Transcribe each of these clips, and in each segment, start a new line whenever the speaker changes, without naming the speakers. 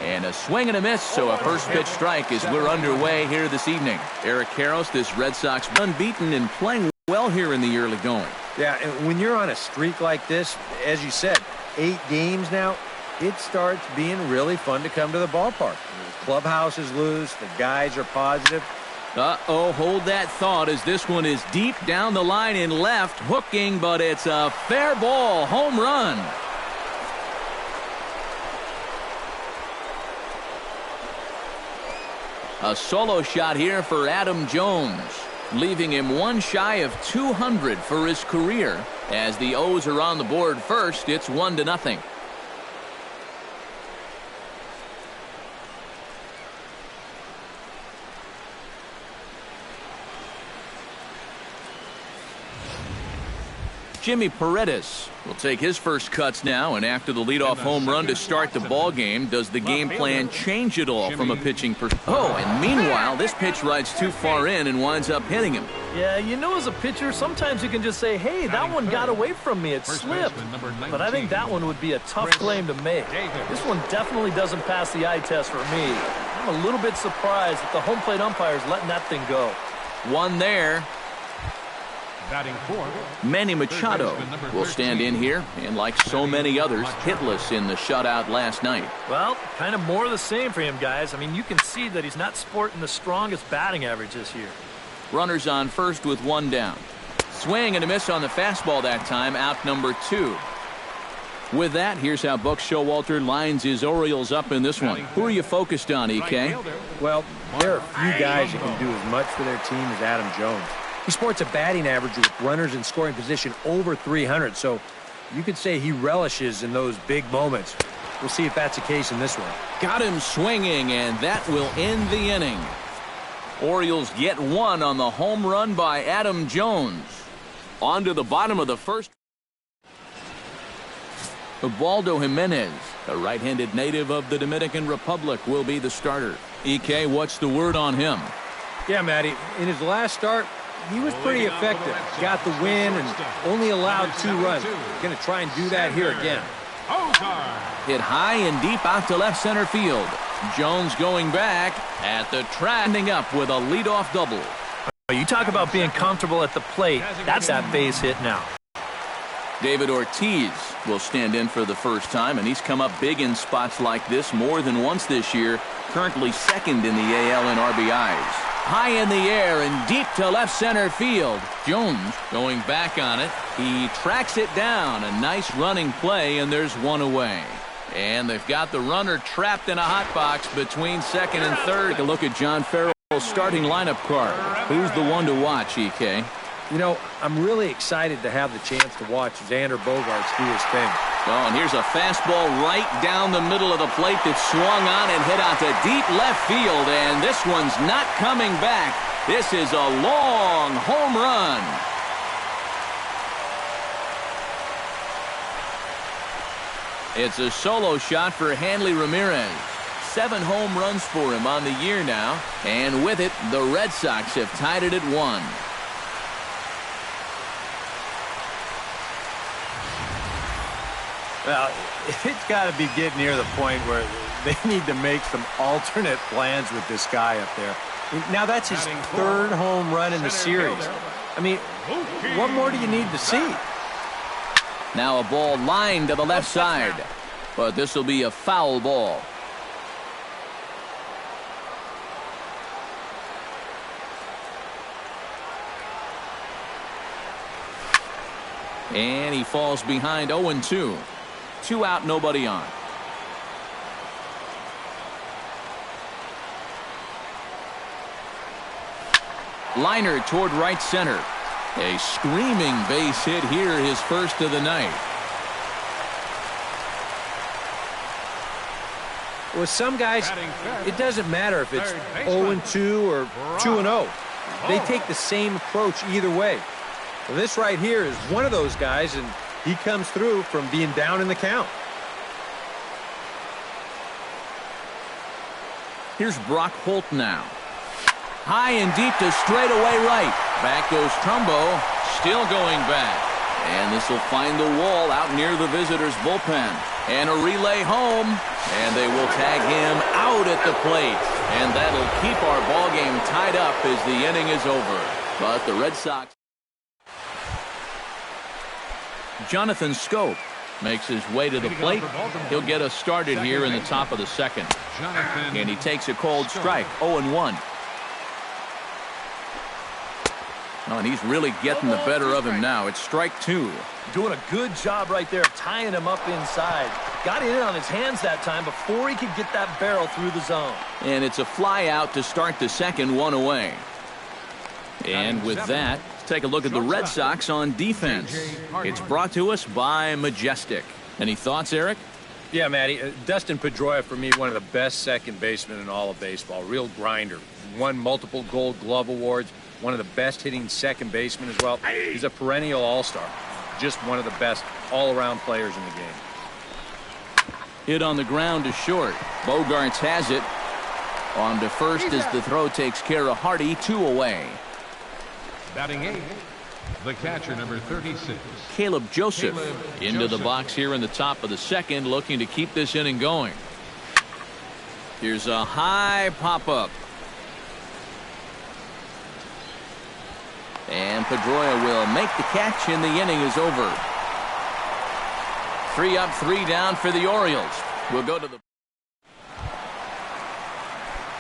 And a swing and a miss, so a first pitch strike as we're underway here this evening. Eric Karros, this Red Sox unbeaten and playing well here in the early going.
Yeah, and when you're on a streak like this, as you said, 8 games now, it starts being really fun to come to the ballpark. The clubhouse is loose, the guys are positive.
Uh-oh, hold that thought as this one is deep down the line in left, hooking, but it's a fair ball, home run. A solo shot here for Adam Jones, leaving him one shy of 200 for his career. As the O's are on the board first, it's 1-0. Jimmy Paredes will take his first cuts now, and after the leadoff home run to start the ball game, does the game plan change at all from a pitching perspective? Oh, and meanwhile, this pitch rides too far in and winds up hitting him.
Yeah, you know, as a pitcher, sometimes you can just say, hey, that one got away from me, it slipped. But I think that one would be a tough claim to make. This one definitely doesn't pass the eye test for me. I'm a little bit surprised that the home plate umpire is letting that thing go.
One there.
Batting fourth,
Manny Machado will stand in here, and like so many others, hitless in the shutout last night.
Well, kind of more of the same for him, guys. I mean, you can see that he's not sporting the strongest batting average this year.
Runners on first with one down. Swing and a miss on the fastball that time, out number 2. With that, here's how Buck Showalter lines his Orioles up in this one. Who are you focused on, EK?
Well, there are few guys that can do as much for their team as Adam Jones. He sports a batting average with runners in scoring position over 300, so you could say he relishes in those big moments. We'll see if that's the case in this one.
Got him swinging, and that will end the inning. Orioles get one on the home run by Adam Jones. On to the bottom of the first. Ubaldo Jimenez, a right-handed native of the Dominican Republic, will be the starter. EK, what's the word on him?
Yeah, Matty, in his last start, he was pretty effective. Got the win and only allowed 2 runs. Going to try and do that here again.
Hit high and deep out to left center field. Jones going back at the track, ending up with a leadoff double.
You talk about being comfortable at the plate. That's that base hit now.
David Ortiz will stand in for the first time, and he's come up big in spots like this more than once this year. Currently second in the AL in RBIs. High in the air and deep to left center field. Jones going back on it. He tracks it down. A nice running play, and there's one away. And they've got the runner trapped in a hot box between second and third. Take a look at John Farrell's starting lineup card. Who's the one to watch, EK?
You know, I'm really excited to have the chance to watch Xander Bogaerts do his thing.
Oh, and here's a fastball right down the middle of the plate that swung on and hit out to deep left field, and this one's not coming back. This is a long home run. It's a solo shot for Hanley Ramirez. 7 home runs for him on the year now, and with it, the Red Sox have tied it at 1.
Well, it's got to be getting near the point where they need to make some alternate plans with this guy up there. Now, that's his 3rd home run in the series. I mean, what more do you need to see?
Now a ball lined to the left side, but this will be a foul ball. And he falls behind 0-2. 2 out, nobody on. Liner toward right center. A screaming base hit here, his first of the night.
With some guys, it doesn't matter if it's 0-2 or 2-0. They take the same approach either way. Well, this right here is one of those guys, and he comes through from being down in the count.
Here's Brock Holt now. High and deep to straightaway right. Back goes Trumbo, still going back. And this will find the wall out near the visitors' bullpen. And a relay home. And they will tag him out at the plate. And that'll keep our ball game tied up as the inning is over. But the Red Sox. Jonathan Scope makes his way to the plate. He'll get us started here in the top of the second. And he takes a cold strike, 0-1. Oh, and he's really getting the better of him now. It's strike 2.
Doing a good job right there, tying him up inside. Got it in on his hands that time before he could get that barrel through the zone.
And it's a fly out to start the second, 1 away. And with that, let's take a look at the Red Sox on defense. It's brought to us by Majestic. Any thoughts, Eric?
Yeah, Matty. Dustin Pedroia, for me, one of the best second basemen in all of baseball. Real grinder. Won multiple Gold Glove awards. One of the best hitting second basemen as well. He's a perennial all-star. Just one of the best all-around players in the game.
Hit on the ground to short. Bogarts has it. On to first as the throw takes care of Hardy, 2 away.
Batting 8th, the catcher, number 36.
Caleb Joseph into the box here in the top of the second, looking to keep this inning going. Here's a high pop-up. And Pedroia will make the catch, and the inning is over. 3 up, 3 down for the Orioles. We'll go to the...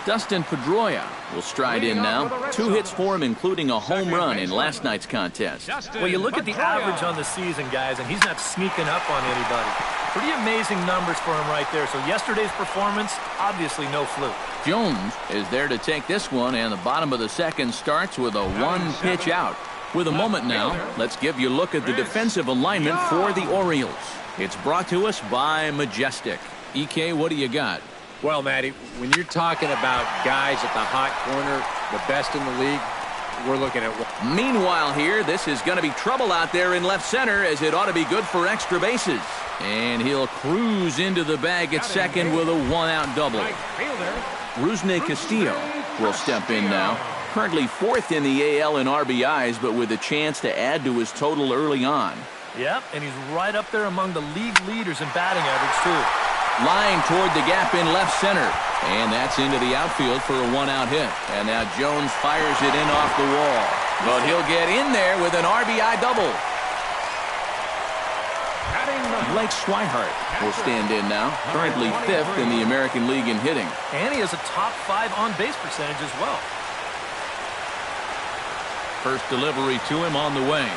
Dustin Pedroia will stride in now. 2 hits for him, including a home run in last night's contest.
Well, you look at the average on the season, guys, and he's not sneaking up on anybody. Pretty amazing numbers for him right there. So yesterday's performance, obviously no fluke.
Jones is there to take this one, and the bottom of the second starts with a 1-pitch out. With a moment now, let's give you a look at the defensive alignment for the Orioles. It's brought to us by Majestic. EK, what do you got?
Well, Matty, when you're talking about guys at the hot corner, the best in the league, we're looking at...
Meanwhile here, this is going to be trouble out there in left center, as it ought to be good for extra bases. And he'll cruise into the bag at second with a 1-out double. Rusney Castillo will step in now. Currently 4th in the AL in RBIs, but with a chance to add to his total early on.
Yep, and he's right up there among the league leaders in batting average, too.
Line toward the gap in left center. And that's into the outfield for a 1-out hit. And now Jones fires it in off the wall. But he'll get in there with an RBI double. Blake Swihart will stand in now. Currently 5th in the American League in hitting.
And he has a top 5 on-base percentage as well.
First delivery to him on the way.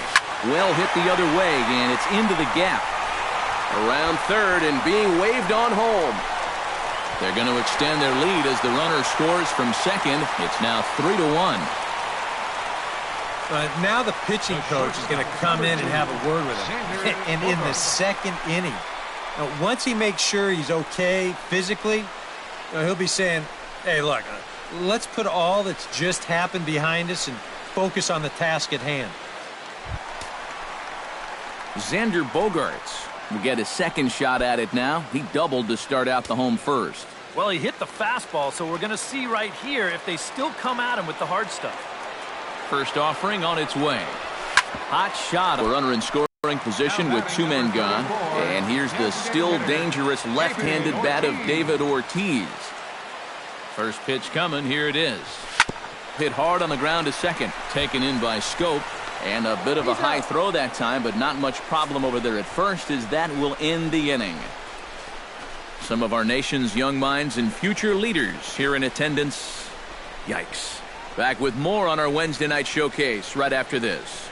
Well hit the other way, and it's into the gap. Around third and being waved on home. They're going to extend their lead as the runner scores from second. It's now 3-1.
Now the pitching coach is going to come in and have a word with him. And in the second inning, once he makes sure he's okay physically, he'll be saying, hey, look, let's put all that's just happened behind us and focus on the task at hand.
Xander Bogarts will get his second shot at it now. He doubled to start out the home first.
Well, he hit the fastball, so we're going to see right here if they still come at him with the hard stuff.
First offering on its way. Hot shot. A runner in scoring position with 2 men gone. And here's the still dangerous left-handed bat of David Ortiz. First pitch coming. Here it is. Hit hard on the ground to second. Taken in by Scope. And a bit of a high throw that time, but not much problem over there at first, as that will end the inning. Some of our nation's young minds and future leaders here in attendance. Yikes. Back with more on our Wednesday night showcase right after this.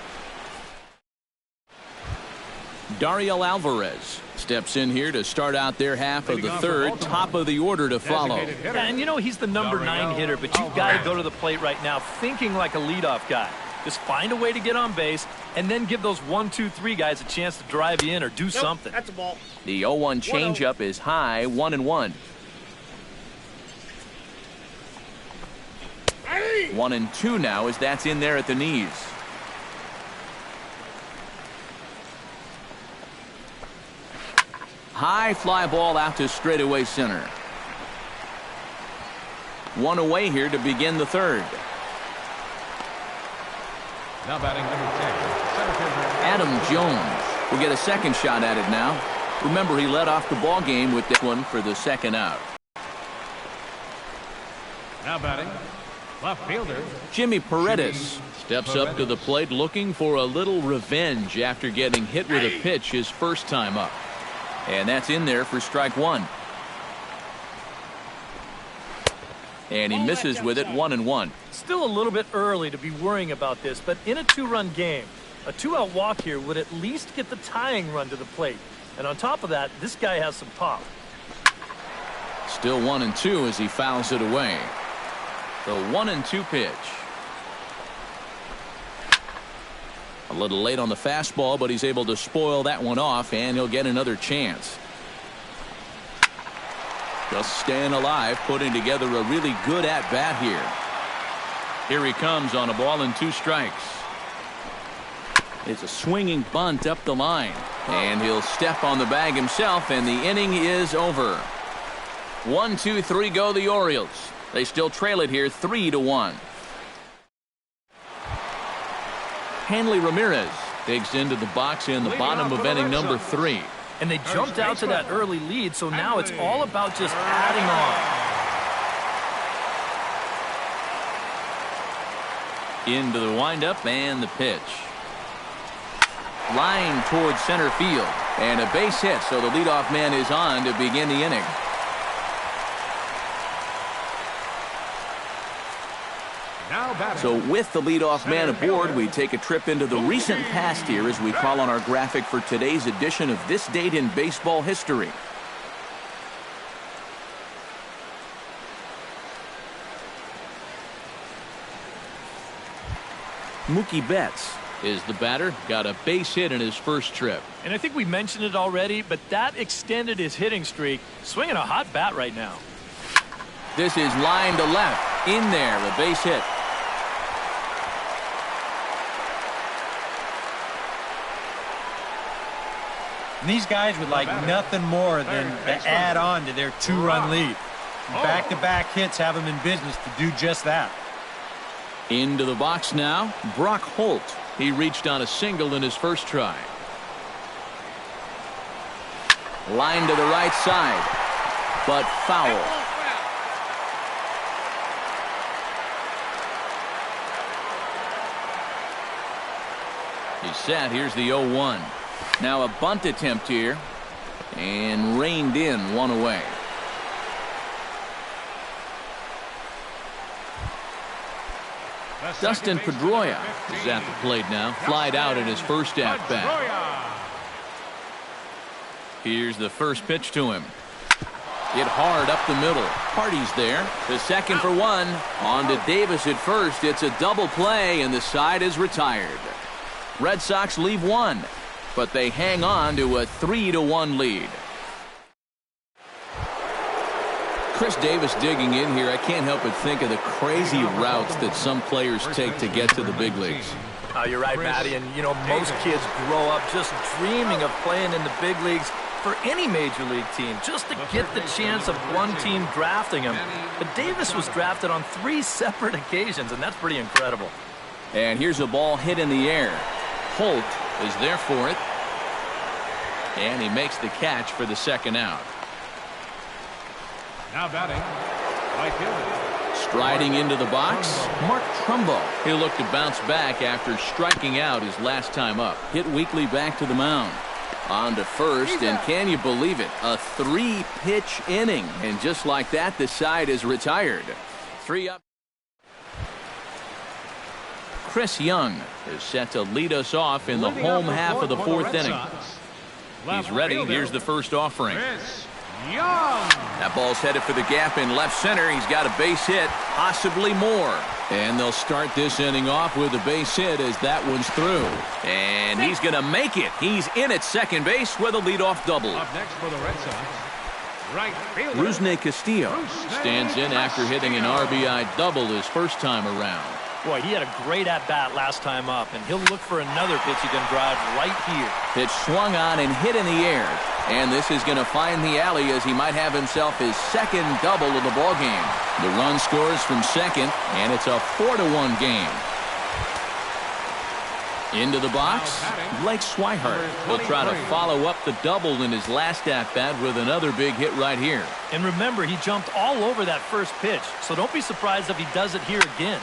Dariel Alvarez steps in here to start out their half of the third. Top of the order to follow.
And you know he's the number 9 hitter, but you've got to go to the plate right now thinking like a leadoff guy. Just find a way to get on base and then give those 1, 2, 3 guys a chance to drive you in or do something.
That's a ball.
The 0-1 changeup is high, 1-1. 1-2 now as that's in there at the knees. High fly ball out to straightaway center. 1 away here to begin the third.
Now batting number 10, center fielder
Adam Jones will get a second shot at it now. Remember, he led off the ball game with this one for the second out.
Now batting, left fielder
Jimmy Paredes steps up to the plate looking for a little revenge after getting hit with a pitch his first time up. And that's in there for strike one. And he misses with it, 1-1.
Still a little bit early to be worrying about this, but in a two-run game, a two-out walk here would at least get the tying run to the plate. And on top of that, this guy has some pop.
Still 1-2 as he fouls it away. The 1-2 pitch. A little late on the fastball, but he's able to spoil that one off, and he'll get another chance. Just staying alive, putting together a really good at-bat here. Here he comes on a ball and 2 strikes. It's a swinging bunt up the line, and he'll step on the bag himself, and the inning is over. 1, 2, 3 go the Orioles. They still trail it here 3-1. Hanley Ramirez digs into the box in the bottom of inning number 3.
And they jumped out to that early lead, so now it's all about just adding on.
Into the windup and the pitch. Line towards center field. And a base hit, so the leadoff man is on to begin the inning. So with the leadoff man aboard, we take a trip into the recent past here as we call on our graphic for today's edition of This Date in Baseball History. Mookie Betts is the batter. Got a base hit in his first trip.
And I think we mentioned it already, but that extended his hitting streak. Swinging a hot bat right now.
This is line to left. In there, a base hit.
And these guys would like nothing more than to add on to their 2-run lead. Back-to-back hits have them in business to do just that.
Into the box now, Brock Holt. He reached on a single in his first try. Line to the right side, but foul. He's set. Here's the 0-1. Now a bunt attempt here, and reined in, one away. Dustin Pedroia is at the plate now. Flied out in his first at-bat. Here's the first pitch to him. Hit hard up the middle. Hardy's there. The second for one. On to Davis at first. It's a double play, and the side is retired. Red Sox leave one, but they hang on to a 3-1 lead. Chris Davis digging in here. I can't help but think of the crazy routes that some players take to get to the big leagues.
You're right, Matty, and you know, most kids grow up just dreaming of playing in the big leagues for any major league team, just to get the chance of one team drafting him. But Davis was drafted on 3 separate occasions, and that's pretty incredible.
And here's a ball hit in the air. Holt is there for it, and he makes the catch for the second out.
Now batting, right fielder.
Striding into the box, Mark Trumbo. He'll look to bounce back after striking out his last time up. Hit weakly back to the mound. On to first, and can you believe it? A 3-pitch inning, and just like that, the side is retired. 3 up. Chris Young is set to lead us off in the home half of the 4th inning. He's ready. Here's the first offering. That ball's headed for the gap in left center. He's got a base hit, possibly more. And they'll start this inning off with a base hit as that one's through. And he's going to make it. He's in at second base with a leadoff double.
Up next for the Red Sox, right fielder.
Rusney Castillo stands in after hitting an RBI double his first time around.
Boy, he had a great at-bat last time up, and he'll look for another pitch he can drive right here.
Pitch swung on and hit in the air. And this is going to find the alley as he might have himself his second double of the ballgame. The run scores from second, and it's a 4-1 game. Into the box, Blake Swihart will try to follow up the double in his last at-bat with another big hit right here.
And remember, he jumped all over that first pitch, so don't be surprised if he does it here again.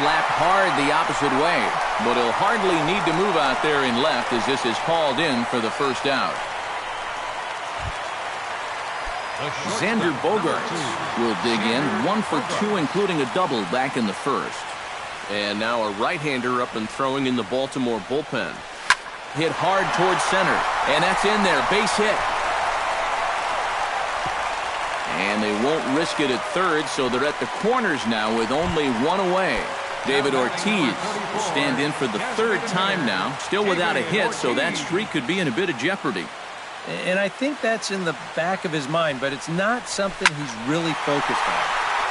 Slapped hard the opposite way, but he'll hardly need to move out there in left as this is hauled in for the first out. Xander Bogaerts will dig in, 1 for 2, including a double back in the first.
And now a right-hander up and throwing in the Baltimore bullpen.
Hit hard towards center, and that's in there, base hit. And they won't risk it at third, so they're at the corners now with only 1 away. David Ortiz will stand in for the 3rd time now, still without a hit, so that streak could be in a bit of jeopardy.
And I think that's in the back of his mind, but it's not something he's really focused on.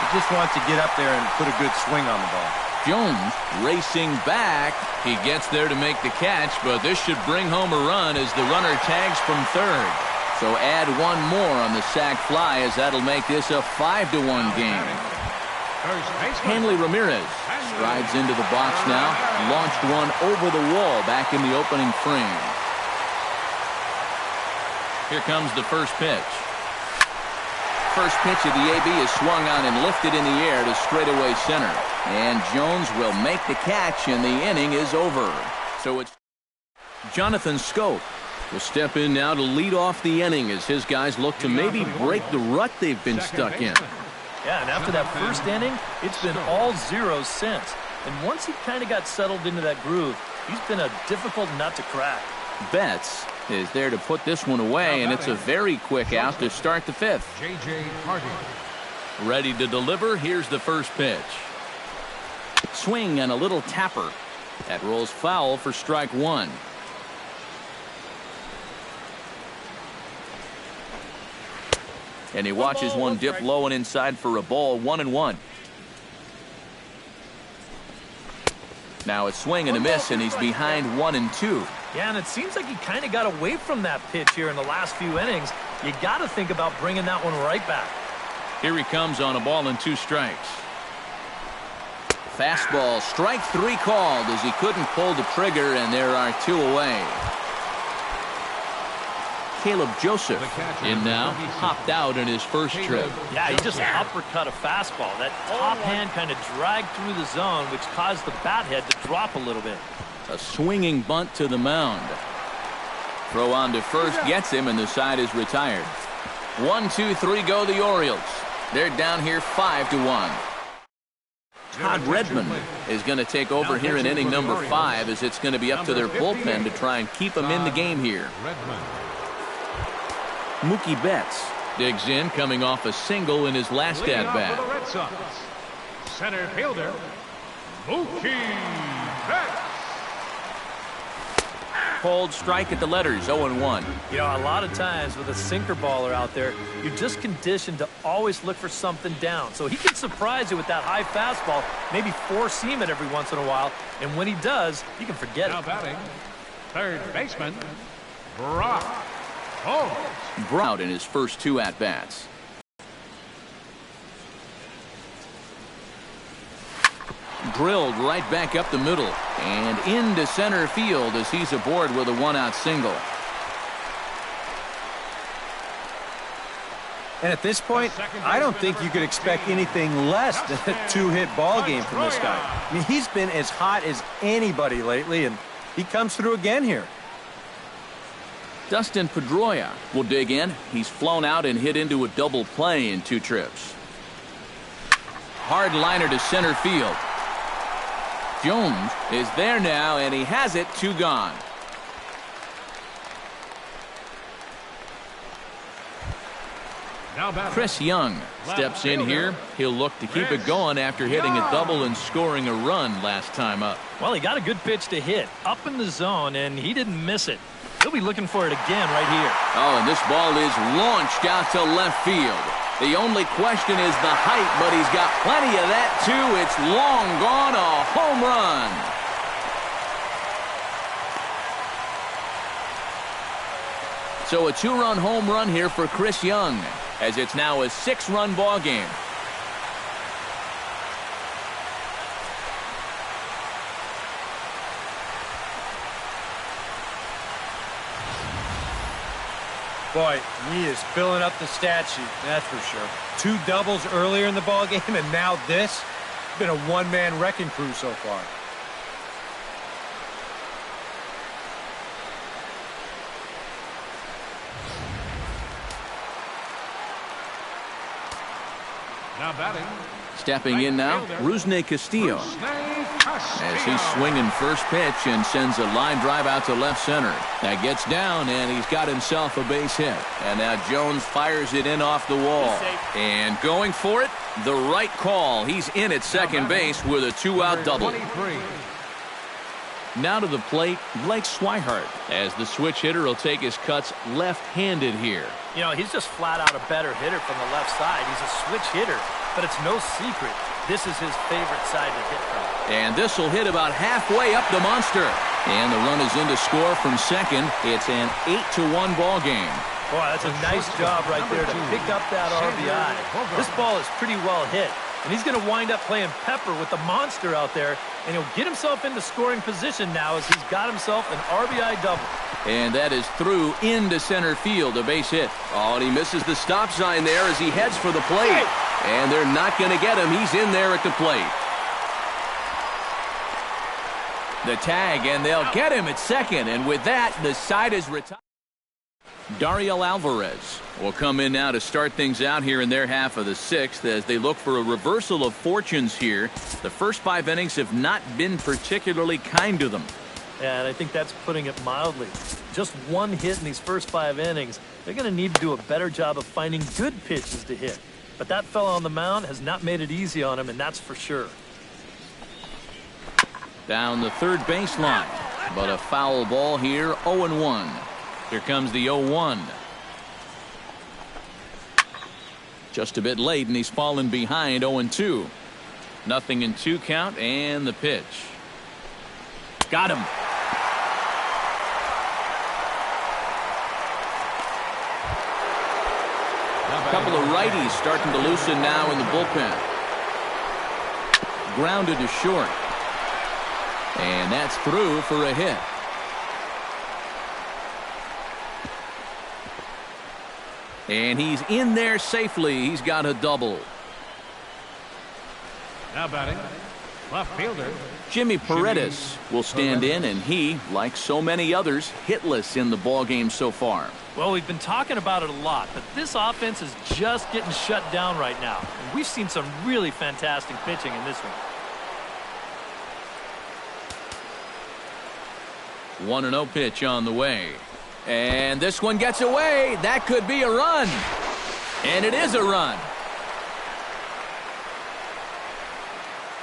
He just wants to get up there and put a good swing on the ball.
Jones racing back. He gets there to make the catch, but this should bring home a run as the runner tags from third. So add 1 more on the sac fly as that'll make this a 5-1 game. Hanley Ramirez strides into the box now. Launched one over the wall back in the opening frame. Here comes the first pitch. First pitch of the AB is swung on and lifted in the air to straightaway center. And Jones will make the catch, and the inning is over. So it's Jonathan Scope will step in now to lead off the inning as his guys look to maybe break the rut they've been stuck in.
Yeah, and after that first inning, it's been all zeros since. And once he kind of got settled into that groove, he's been a difficult nut to crack.
Betts is there to put this one away, and it's a very quick out to start the 5th.
J.J. Hardy.
Ready to deliver. Here's the first pitch. Swing and a little tapper. That rolls foul for strike 1. And he watches one dip low and inside for a ball. 1-1. Now a swing and a miss, and he's behind 1-2.
Yeah, and it seems like he kind of got away from that pitch here in the last few innings. You got to think about bringing that one right back.
Here he comes on a ball and 2 strikes. Fastball, strike 3 called as he couldn't pull the trigger, and there are 2 away. Caleb Joseph in now, hopped out in his first trip.
Yeah, he just uppercut a fastball. That top hand kind of dragged through the zone, which caused the bat head to drop a little bit.
A swinging bunt to the mound. Throw on to first gets him, and the side is retired. 1, 2, 3 go the Orioles. They're down here 5-1. Todd Redmond is going to take over here in inning number 5 as it's going to be up to their bullpen to try and keep him in the game here. Mookie Betts digs in, coming off a single in his last at-bat.
Center fielder, Mookie Betts.
Cold strike at the letters, 0-1.
You know, a lot of times with a sinker baller out there, you're just conditioned to always look for something down. So he can surprise you with that high fastball, maybe four-seam it every once in a while, and when he does, you can forget
Now
it.
batting, third baseman, Brock Holmes.
Brown in his first 2 at-bats. Drilled right back up the middle and into center field as he's aboard with a 1-out single.
And at this point, I don't think you could expect anything less than a 2-hit ball game from this guy. I mean, he's been as hot as anybody lately, and he comes through again here.
Dustin Pedroia will dig in. He's flown out and hit into a double play in 2 trips. Hard liner to center field. Jones is there now, and he has it. 2 gone.
Now batting,
Chris Young steps in here. He'll look to keep it going after hitting a double and scoring a run last time up.
Well, he got a good pitch to hit up in the zone, and he didn't miss it. He'll be looking for it again right here.
Oh, and this ball is launched out to left field. The only question is the height, but he's got plenty of that, too. It's long gone, a home run. So a 2-run home run here for Chris Young, as it's now a 6-run ball game.
Boy, he is filling up the stat sheet, that's for sure. 2 doubles earlier in the ballgame, and now this. It's been a one-man wrecking crew so far.
Now batting.
Stepping in now, Rusney Castillo. As he's swinging first pitch and sends a line drive out to left center. That gets down, and he's got himself a base hit. And now Jones fires it in off the wall. And going for it, the right call. He's in at second base with a 2-out double. Now to the plate, Blake Swihart, as the switch hitter will take his cuts left-handed here.
You know, he's just flat out a better hitter from the left side. He's a switch hitter, but it's no secret this is his favorite side to hit from.
And this will hit about halfway up the monster. And the run is in to score from second. It's an 8-1 ball game.
Boy, that's a nice job right there to pick up that RBI. This ball is pretty well hit. And he's going to wind up playing pepper with the monster out there. And he'll get himself into scoring position now as he's got himself an RBI double.
And that is through into center field, a base hit. Oh, and he misses the stop sign there as he heads for the plate. And they're not going to get him. He's in there at the plate. The tag, and they'll get him at second. And with that, the side is retired. Dariel Alvarez will come in now to start things out here in their half of the 6th as they look for a reversal of fortunes here. The first 5 innings have not been particularly kind to them.
And I think that's putting it mildly. Just 1 hit in these first 5 innings. They're going to need to do a better job of finding good pitches to hit. But that fella on the mound has not made it easy on him, and that's for sure.
Down the third baseline, but a foul ball here, 0-1. Here comes the 0-1. Just a bit late, and he's fallen behind 0-2. Nothing in 2 count, and the pitch. Got him. A couple of righties starting to loosen now in the bullpen. Grounded to short. And that's through for a hit. And he's in there safely. He's got a double.
Now batting, left fielder
Jimmy Paredes will stand in, and he, like so many others, hitless in the ballgame so far.
Well, we've been talking about it a lot, but this offense is just getting shut down right now. And we've seen some really fantastic pitching in this one.
1-0 pitch on the way. And this one gets away. That could be a run. And it is a run.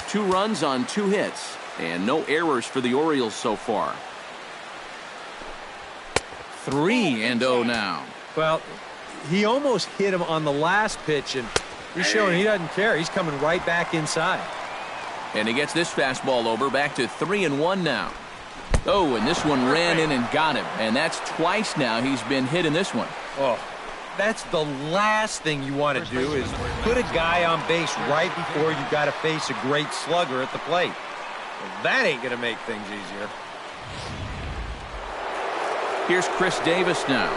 2 runs on 2 hits. And no errors for the Orioles so far. 3-0 now.
Well, he almost hit him on the last pitch, and he's showing he doesn't care. He's coming right back inside.
And he gets this fastball over, back to 3-1 now. Oh, and this one ran in and got him. And that's twice now he's been hit in this one.
Oh, that's the last thing you want to do is put a guy on base right before you got to face a great slugger at the plate. Well, that ain't going to make things easier.
Here's Chris Davis now,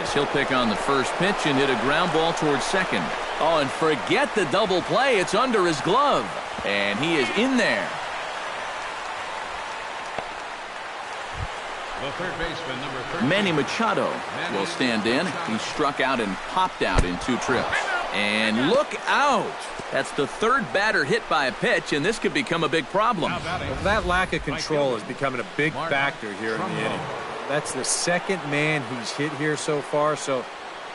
as he'll pick on the first pitch and hit a ground ball towards second. Oh, and forget the double play. It's under his glove. And he is in there.
The third baseman, number 13.
Manny Machado will stand in. He struck out and popped out in 2 trips. And look out. That's the 3rd batter hit by a pitch, and this could become a big problem.
Well, that lack of control is becoming a big factor here in the inning. That's the 2nd man he's hit here so far, so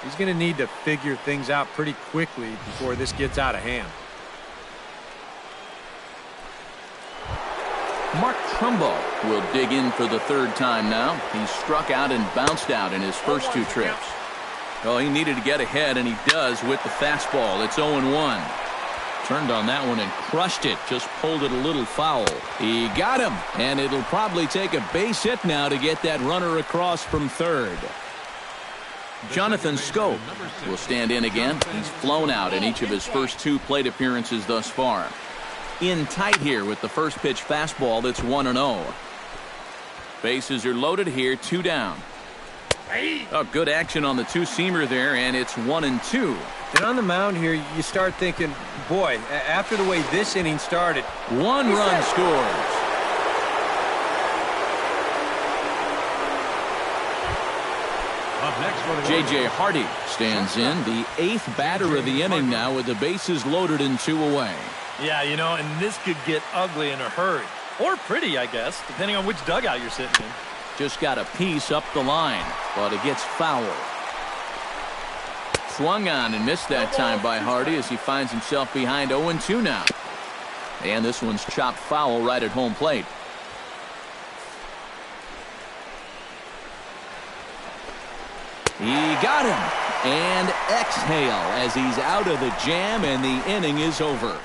he's going to need to figure things out pretty quickly before this gets out of hand.
Mark Trumbo will dig in for the 3rd time now. He struck out and bounced out in his first 2 trips. Oh, he needed to get ahead, and he does with the fastball. It's 0-1. Turned on that one and crushed it. Just pulled it a little foul. He got him, and it'll probably take a base hit now to get that runner across from third. Jonathan Scope will stand in again. He's flown out in each of his first 2 plate appearances thus far. In tight here with the first pitch fastball. That's 1-0. Bases are loaded here, 2 down. Oh, good action on the two-seamer there, and it's 1-2.
And on the mound here, you start thinking, boy, after the way this inning started,
One run scores.
Up next for the
J.J. Hardy stands in, the 8th batter of the inning now with the bases loaded and 2 away.
Yeah, you know, and this could get ugly in a hurry. Or pretty, I guess, depending on which dugout you're sitting in.
Just got a piece up the line, but it gets foul. Swung on and missed that time by Hardy as he finds himself behind 0-2 now. And this one's chopped foul right at home plate. He got him. And exhale as he's out of the jam and the inning is over.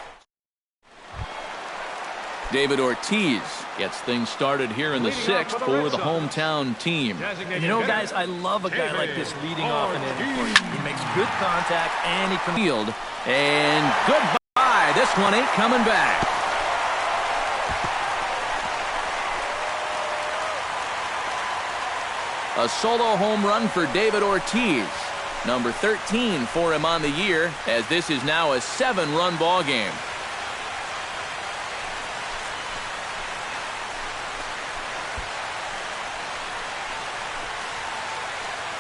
David Ortiz gets things started here in the 6th for the hometown team.
You know, guys, I love a guy like this leading off an inning for you. He makes good contact and he can
Field. And goodbye. This one ain't coming back. A solo home run for David Ortiz. Number 13 for him on the year, as this is now a 7-run ball game.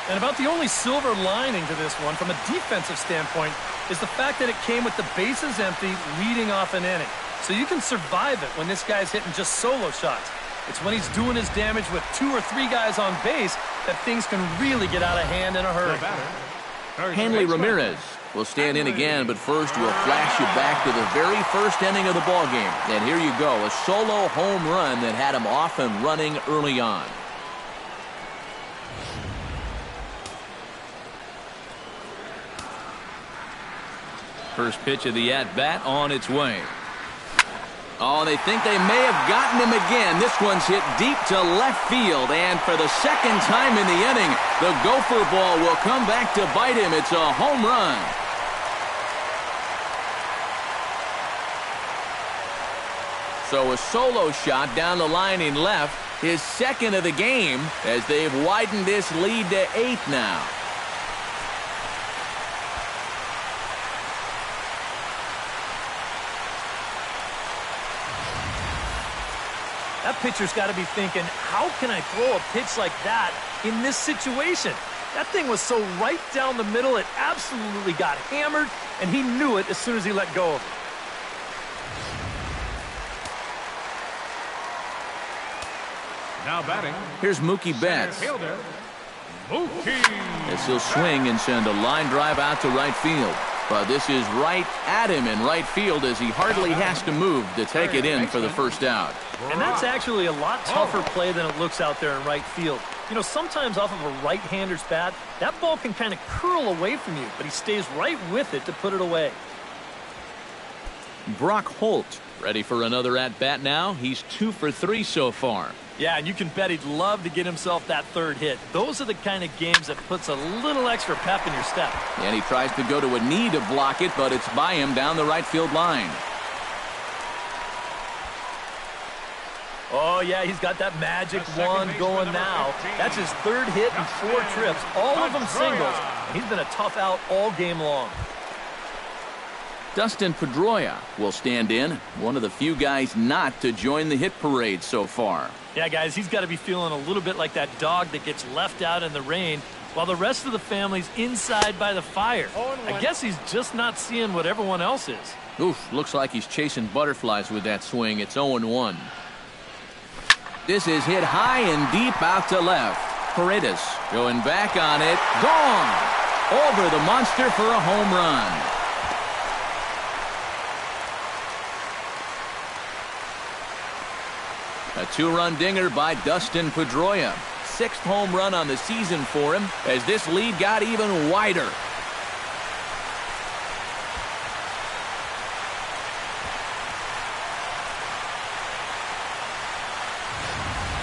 And about the only silver lining to this one from a defensive standpoint is the fact that it came with the bases empty leading off an inning. So you can survive it when this guy's hitting just solo shots. It's when he's doing his damage with 2 or 3 guys on base that things can really get out of hand in a hurry.
Hanley Ramirez will stand in again, but first we'll flash you back to the very first inning of the ball game. And here you go, a solo home run that had him off and running early on. First pitch of the at-bat on its way. Oh, they think they may have gotten him again. This one's hit deep to left field, and for the second time in the inning, the gopher ball will come back to bite him. It's a home run. So a solo shot down the line in left, his second of the game, as they've widened this lead to 8 now.
That pitcher's got to be thinking, how can I throw a pitch like that in this situation? That thing was so right down the middle, it absolutely got hammered, and he knew it as soon as he let go of it.
Now batting.
Here's Mookie Betts.
Fielder, Mookie.
As he'll swing and send a line drive out to right field. But this is right at him in right field as he hardly has to move to take it in for the first out.
And that's actually a lot tougher play than it looks out there in right field. You know, sometimes off of a right-hander's bat, that ball can kind of curl away from you, but he stays right with it to put it away.
Brock Holt ready for another at-bat now. He's 2 for 3 so far.
Yeah, and you can bet he'd love to get himself that third hit. Those are the kind of games that puts a little extra pep in your step.
And he tries to go to a knee to block it, but it's by him down the right field line.
Oh, yeah, he's got that magic wand going now. That's his third hit in 4 trips, all of them singles. And he's been a tough out all game long.
Dustin Pedroia will stand in, one of the few guys not to join the hit parade so far.
Yeah, guys, he's got to be feeling a little bit like that dog that gets left out in the rain while the rest of the family's inside by the fire. I guess he's just not seeing what everyone else is.
Oof, looks like he's chasing butterflies with that swing. It's 0-1. This is hit high and deep out to left. Paredes going back on it. Gone! Over the monster for a home run. A 2-run dinger by Dustin Pedroia. 6th home run on the season for him as this lead got even wider.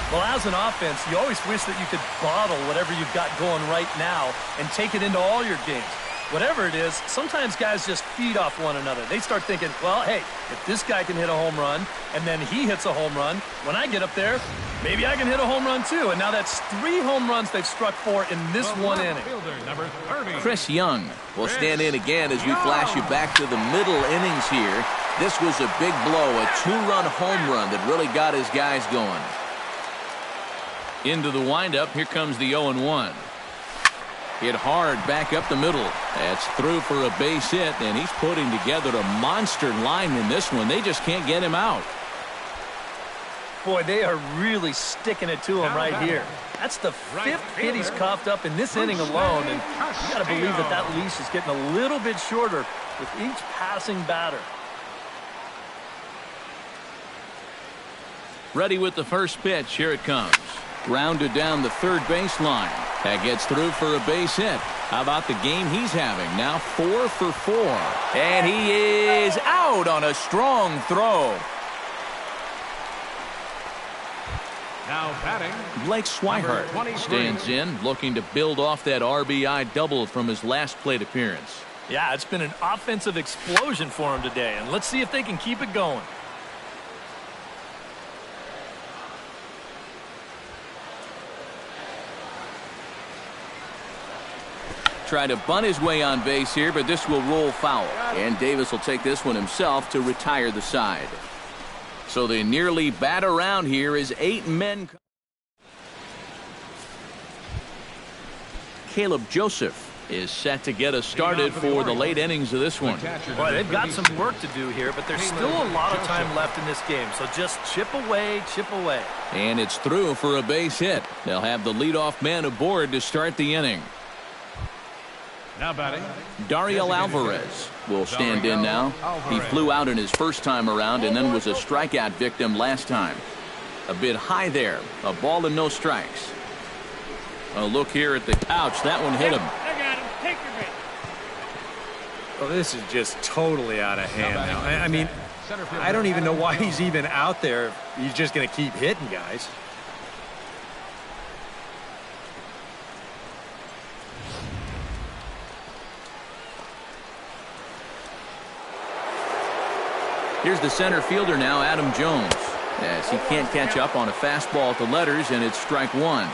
Well, as an offense, you always wish that you could bottle whatever you've got going right now and take it into all your games. Whatever it is, sometimes guys just feed off one another. They start thinking, well, hey, if this guy can hit a home run and then he hits a home run, when I get up there, maybe I can hit a home run too. And now that's 3 home runs they've struck for in this one inning.
Chris Young will stand in again as we flash you back to the middle innings here. This was a big blow, a 2-run home run that really got his guys going. Into the windup, here comes the 0-1. Hit hard back up the middle. That's through for a base hit, and he's putting together a monster line in this one. They just can't get him out.
Boy, they are really sticking it to him right here. That's the 5th hit he's coughed up in this inning alone, and you got to believe that that leash is getting a little bit shorter with each passing batter.
Ready with the first pitch. Here it comes. Grounded down the third baseline. That gets through for a base hit. How about the game he's having? Now 4 for 4. And he is out on a strong throw.
Now batting,
Blake Swihart stands in, looking to build off that RBI double from his last plate appearance.
Yeah, it's been an offensive explosion for him today, and let's see if they can keep it going.
Try to bunt his way on base here, but this will roll foul. And Davis will take this one himself to retire the side. So they nearly bat around here as 8 men. Caleb Joseph is set to get us started for the late innings of this one.
Boy, they've got some work to do here, but there's still a lot of time left in this game. So just chip away, chip away.
And it's through for a base hit. They'll have the leadoff man aboard to start the inning.
now batting,
Dariel Alvarez will stand in now. He flew out in his first time around and then was a strikeout victim last time. A bit high there. A ball and no strikes. A look here at the ouch. That one hit him.
I got him. Take your bait.
Well, this is just totally out of hand now. I mean, I don't even know why he's even out there. He's just going to keep hitting guys.
Here's the center fielder now, Adam Jones, as he can't catch up on a fastball at the letters, and it's strike one.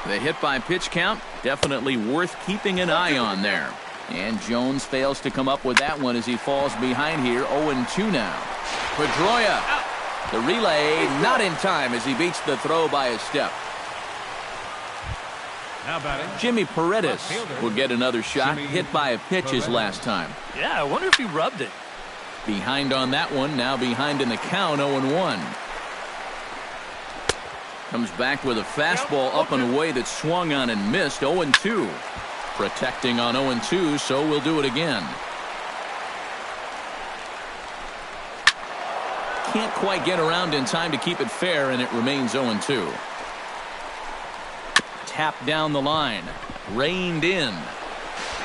The hit by pitch count, definitely worth keeping an eye on there. And Jones fails to come up with that one as he falls behind here. 0-2 now. Pedroia, the relay not in time as he beats the throw by a step.
now batting,
Jimmy Paredes will get another shot, hit by a pitch his last time.
Yeah, I wonder if he rubbed it.
Behind on that one, now behind in the count, 0-1. Comes back with a fastball up and away that swung on and missed. 0-2. Protecting on 0-2, so we'll do it again. Can't quite get around in time to keep it fair, and it remains 0-2. Tapped down the line. Reined in.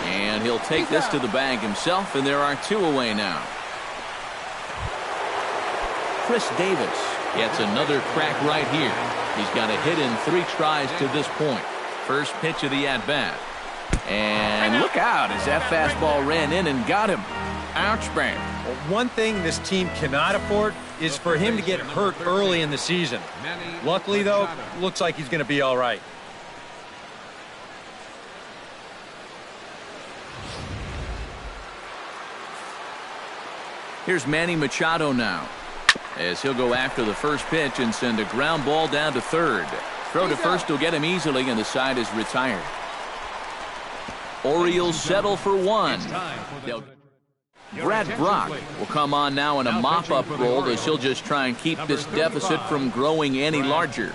And he'll take this to the bag himself, and there are 2 away now. Chris Davis gets another crack right here. He's got a hit in 3 tries to this point. First pitch of the at-bat. And look out as that fastball ran in and got him. Ouch, bang.
Well, one thing this team cannot afford is for him to get hurt early in the season. Luckily, though, looks like he's going to be all right.
Here's Manny Machado now, as he'll go after the first pitch and send a ground ball down to third. Throw to first will get him easily, and the side is retired. Orioles settle for 1. Brad Brock will come on now in a mop-up role as he'll just try and keep this deficit from growing any larger.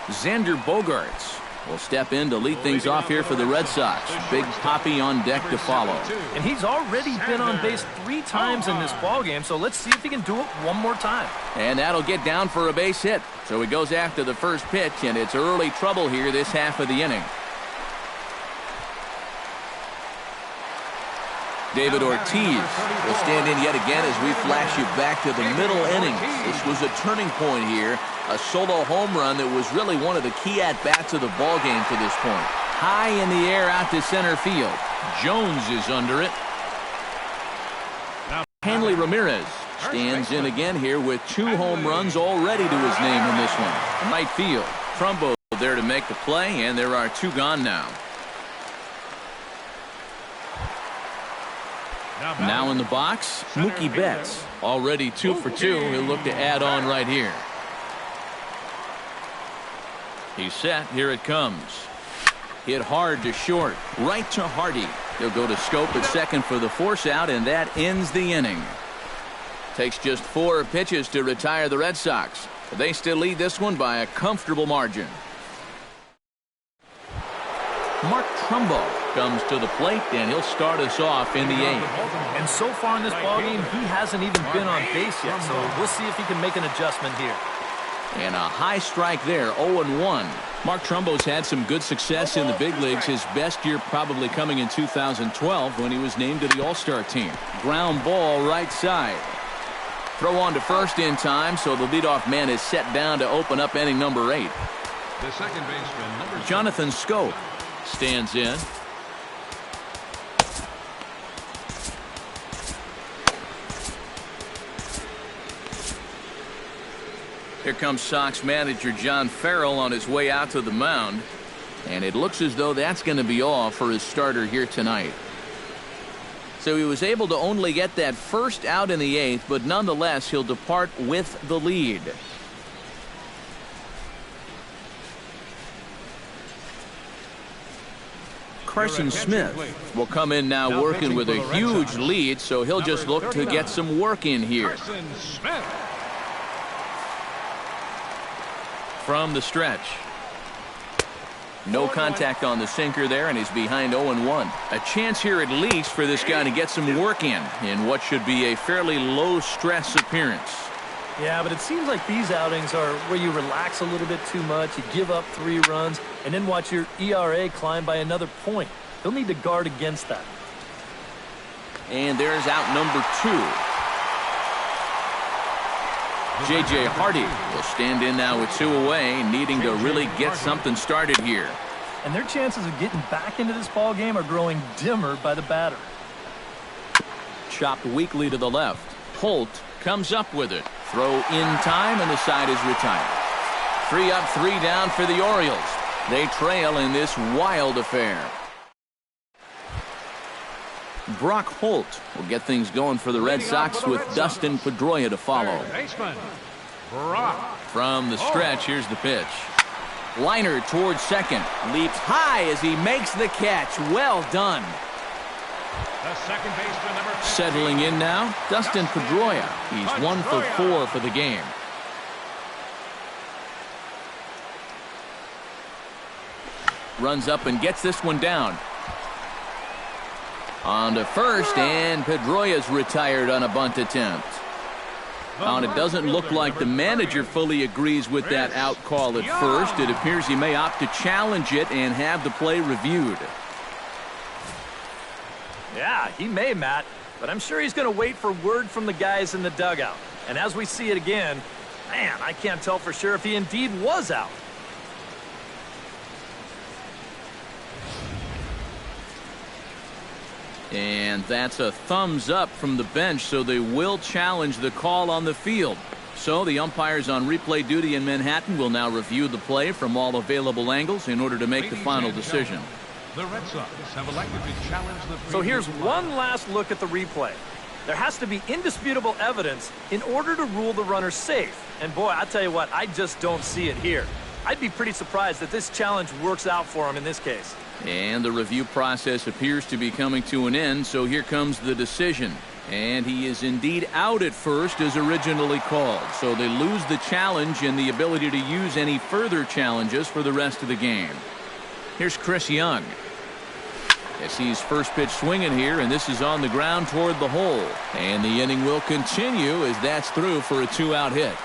Xander Bogaerts will step in to lead things off here for the Red Sox. Big Poppy on deck to follow.
And he's already been on base 3 times in this ballgame, so let's see if he can do it one more time.
And that'll get down for a base hit. So he goes after the first pitch, and it's early trouble here this half of the inning. David Ortiz will stand in yet again as we flash you back to the middle innings. This was a turning point here. A solo home run that was really one of the key at-bats of the ballgame to this point. High in the air out to center field. Jones is under it. Hanley Ramirez stands in again here with 2 home runs already to his name in this one. Right field. Trumbo there to make the play, and there are 2 gone now. Now in the box, Mookie Betts. Already 2 for 2. He'll look to add on right here. He's set. Here it comes. Hit hard to short. Right to Hardy. He'll go to Scope at second for the force out, and that ends the inning. Takes just 4 pitches to retire the Red Sox. They still lead this one by a comfortable margin. Mark Trumbo comes to the plate, and he'll start us off in the 8th.
And so far in this ballgame, he hasn't even been on base yet, so we'll see if he can make an adjustment here.
And a high strike there, 0-1. Mark Trumbo's had some good success in the big leagues. His best year probably coming in 2012 when he was named to the All-Star team. Ground ball right side. Throw on to first in time, so the leadoff man is set down to open up inning number 8.
The second baseman, number
Jonathan Scope stands in. Here comes Sox manager John Farrell on his way out to the mound. And it looks as though that's going to be all for his starter here tonight. So he was able to only get that first out in the 8th, but nonetheless he'll depart with the lead. Carson Smith will come in now working with a huge lead, so he'll just look to get some work in here. From the stretch. No contact on the sinker there, and he's behind 0-1. A chance here at least for this guy to get some work in what should be a fairly low-stress appearance.
Yeah, but it seems like these outings are where you relax a little bit too much, you give up 3 runs, and then watch your ERA climb by another point. He'll need to guard against that.
And there's out number 2. J.J. Hardy will stand in now with 2 away, needing to really get something started here.
And their chances of getting back into this ball game are growing dimmer by the batter.
Chopped weakly to the left. Holt comes up with it. Throw in time, and the side is retired. 3 up, 3 down for the Orioles. They trail in this wild affair. Brock Holt will get things going for the Red Sox with Dustin Pedroia to follow. From the stretch, here's the pitch. Liner towards second. Leaps high as he makes the catch. Well done.
The second baseman, number 15.
Settling in now, Dustin Pedroia. He's 1 for 4 for the game. Runs up and gets this one down. On to first, and Pedroia's retired on a bunt attempt. And it doesn't look like the manager fully agrees with that out call at first. It appears he may opt to challenge it and have the play reviewed.
Yeah, he may, Matt, but I'm sure he's going to wait for word from the guys in the dugout. And as we see it again, man, I can't tell for sure if he indeed was out.
And that's a thumbs up from the bench, so they will challenge the call on the field. So the umpires on replay duty in Manhattan will now review the play from all available angles in order to make the final decision.
The Red Sox have elected to challenge the.
So here's one last look at the replay. There has to be indisputable evidence in order to rule the runner safe. And boy, I tell you what, I just don't see it here. I'd be pretty surprised that this challenge works out for him in this case.
And the review process appears to be coming to an end, so here comes the decision. And he is indeed out at first as originally called. So they lose the challenge and the ability to use any further challenges for the rest of the game. Here's Chris Young. As he's first pitch swinging here, and this is on the ground toward the hole. And the inning will continue as that's through for a 2-out hit.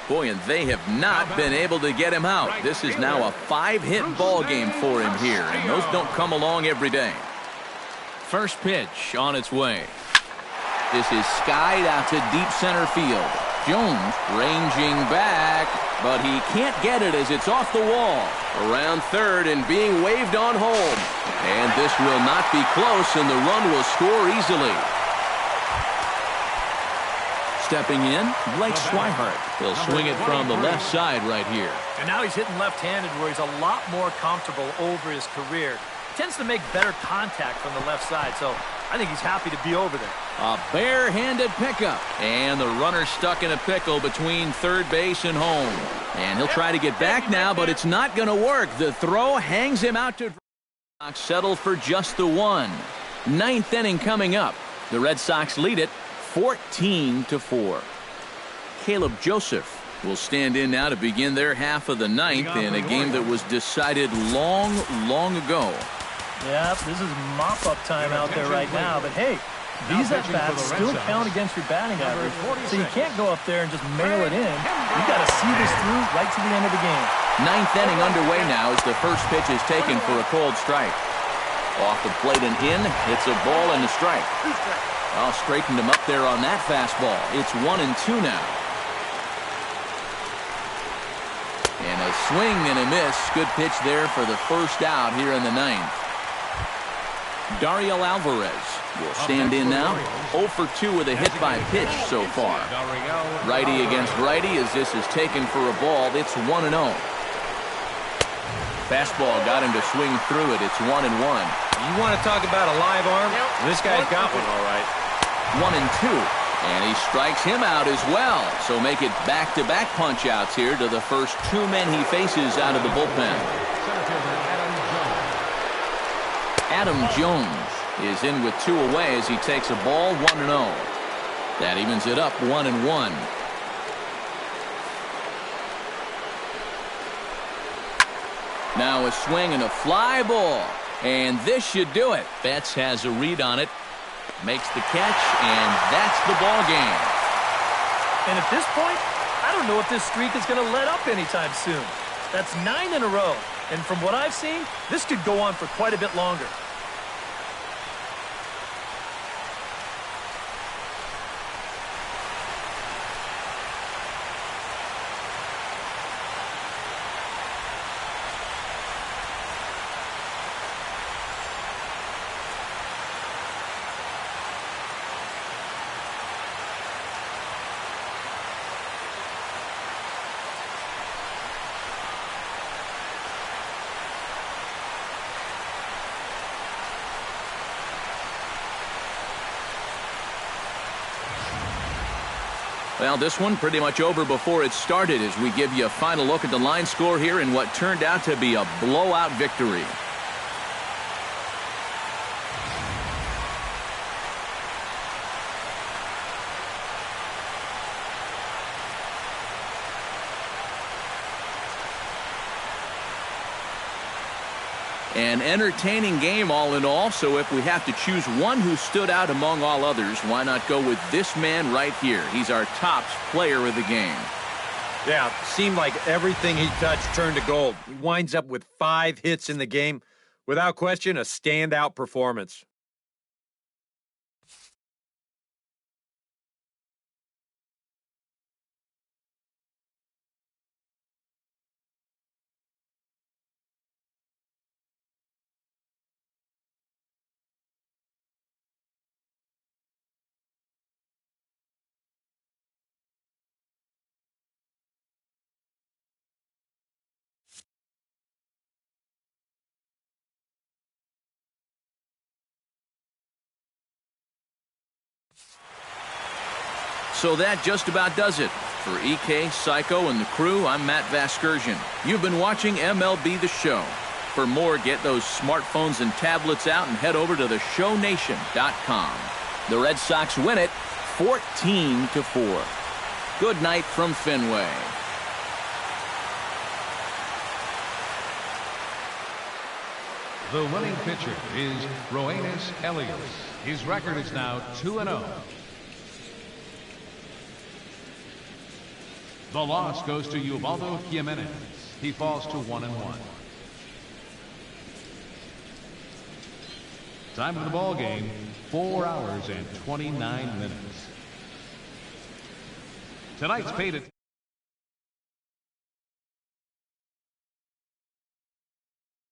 Boy, and they have not been able to get him out. This is now a 5-hit ball game for him here, and those don't come along every day. First pitch on its way. This is skied out to deep center field. Jones ranging back, but he can't get it as it's off the wall.
Around third and being waved on home. And this will not be close, and the run will score easily.
Stepping in, Blake Swihart. He'll swing it from the left side right here.
And now he's hitting left-handed where he's a lot more comfortable over his career. He tends to make better contact from the left side, so I think he's happy to be over there.
A bare-handed pickup. And the runner stuck in a pickle between third base and home. And he'll try to get back now, but it's not going to work. The throw hangs him out to settle for just the one. Ninth inning coming up. The Red Sox lead it 14-4. Caleb Joseph will stand in now to begin their half of the ninth in a game that was decided long ago.
Yeah, this is mop-up time out there right now, but hey, these at-bats still count against your batting average, so you can't go up there and just mail it in. You got to see this through right to the end of the game.
Ninth inning underway now as the first pitch is taken for a cold strike. Off the plate and in, it's a ball and a strike. Well, straightened him up there on that fastball. It's 1-2 now. And a swing and a miss. Good pitch there for the first out here in the ninth. Dario Alvarez will stand in now. 0 for 2 with a hit by pitch so far. Righty against righty as this is taken for a ball. It's 1-0. Fastball got him to swing through it. It's 1-1.
You want to talk about a live arm? This guy's got one all right.
1-2. And he strikes him out as well. So make it back-to-back punch-outs here to the first two men he faces out of the bullpen. Adam Jones is in with 2 away as he takes a ball 1-0. That evens it up 1-1. Now a swing and a fly ball. And this should do it. Betts has a read on it. Makes the catch, and that's the ball game.
And at this point, I don't know if this streak is going to let up anytime soon. That's 9 in a row. And from what I've seen, this could go on for quite a bit longer.
Well, this one pretty much over before it started as we give you a final look at the line score here in what turned out to be a blowout victory. An entertaining game all in all, so if we have to choose one who stood out among all others, why not go with this man right here? He's our top player of the game.
Yeah, seemed like everything he touched turned to gold. He winds up with 5 hits in the game. Without question, a standout performance.
So that just about does it. For EK, Psycho, and the crew, I'm Matt Vasgersian. You've been watching MLB The Show. For more, get those smartphones and tablets out and head over to theshownation.com. The Red Sox win it 14-4. Good night from Fenway.
The winning pitcher is Roenis Elias. His record is now 2-0. The loss goes to Ubaldo Jimenez. He falls to 1-1. Time of the ball game, 4 hours and 29 minutes. Tonight's paid